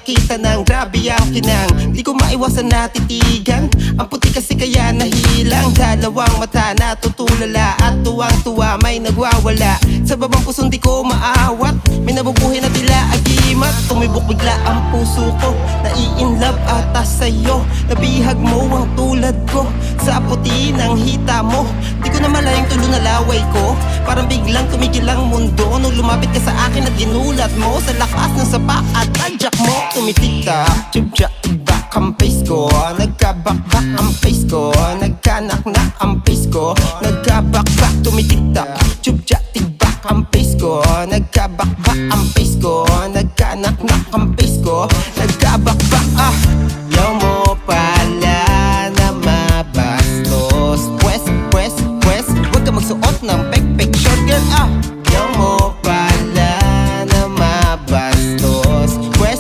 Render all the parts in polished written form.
nakita ng grabe ang kinang. Di ko maiwasan na titigan, ang puti kasi kaya nahilang. Dalawang mata natutulala at tuwang-tuwa may nagwawala. Sa babang pusong di ko maawat, may nabubuhay na tila agimat. Tumibok bigla ang puso ko, nai-inlove ata sa'yo. Nabihag mo ang tulad ko, sa puti ng hita mo. Di ko na malayang tulo na laway ko, parang biglang tumigil ang mundo nung lumapit ka sa akin at ginulat mo sa lakas ng sapak at tadyak mo. Tumitik-tak, tiyubyak, tibak ang face ko, nagkabakbak ang face ko, nagkanak-nak ang face ko, nagkabakbak. Tumitik-tak, tiyubyak, tibak ang face ko, nagkabakbak ang face ko, nagkanak-nak ang face ko, nagkabakbak. Yaw mo pala na mabastos, pwes, huwag ka magsuot ng pek-pek short girl. Yaw mo pala na mabastos, pwes,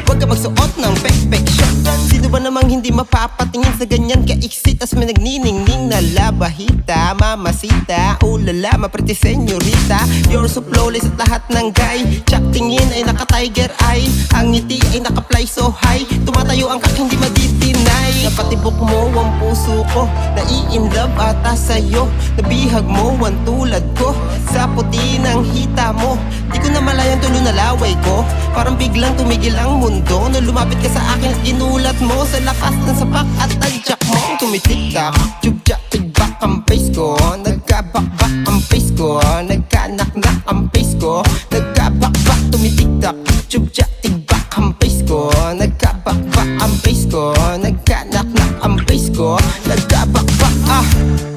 huwag ka magsuot ng pek-pek short girl. Sino ba namang hindi mapapatingin sa ganyan ka-iksit, tas may nagniningning na labahita, mamasita, ulala, mapriti senyorita. You're so flawless at lahat ng guy, tsak tingin ay naka-tiger eye, ang ngiti ay naka-fly so high, tumatayo ang kak hindi maditinay. Napatibok mo ang puso ko, nai-inlove ata sa'yo. Nabihag mo ang tulad ko, sa puti ng hita mo. Di ko na malayang tulo na laway ko, parang biglang tumigil ang mundo nung lumapit ka sa akin at ginulat mo sa lakas ng sapak at tadyak mo. Tumitik-tak, tiyubyak, tibak ang face ko, nagkabakbak ang face ko, nagkanak-nak ang face ko, nagkabakbak. Tumitik-tak, tiyubyak, tibak ang face ko, nagkabakbak ang face ko, nagkanak-nak ang face ko, nagkabakbak.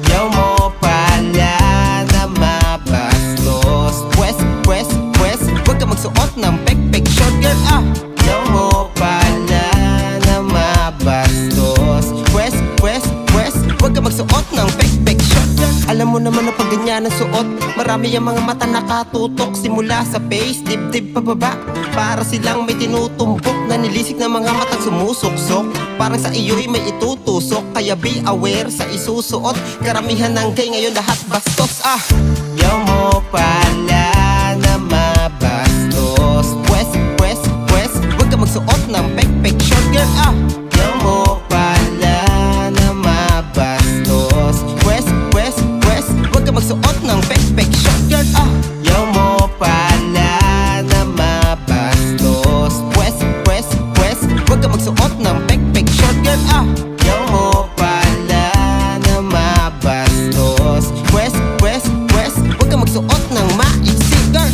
Yaw mo pala na mabastos, pwes, huwag ka magsuot ng pek-pek short girl. Yaw mo pala na mabastos, pwes, huwag ka magsuot ng pek-pek short girl. Alam mo naman na pag ganyan ang suot, marami ang mga mata nakatutok, simula sa face, dibdib pababa, para silang may tinutumbok, nanilisik na mga matang sumusuksok, parang sa iyo'y may itutusok. Kaya be aware sa isusuot, karamihan ng gay ngayon lahat bastos. Yaw mo pala na mabastos, pwes, huwag ka magsuot ng pek-pek short girl. Yaw mo pala na mabastos, pwes, huwag ka magsuot ng pek-pek short girl. Yaw mo pala na mabastos, pwes, huwag ka magsuot ng pek-pek short girl. Yaw mo pala na mabastos, pwes, huwag ka magsuot ng maiksi girl.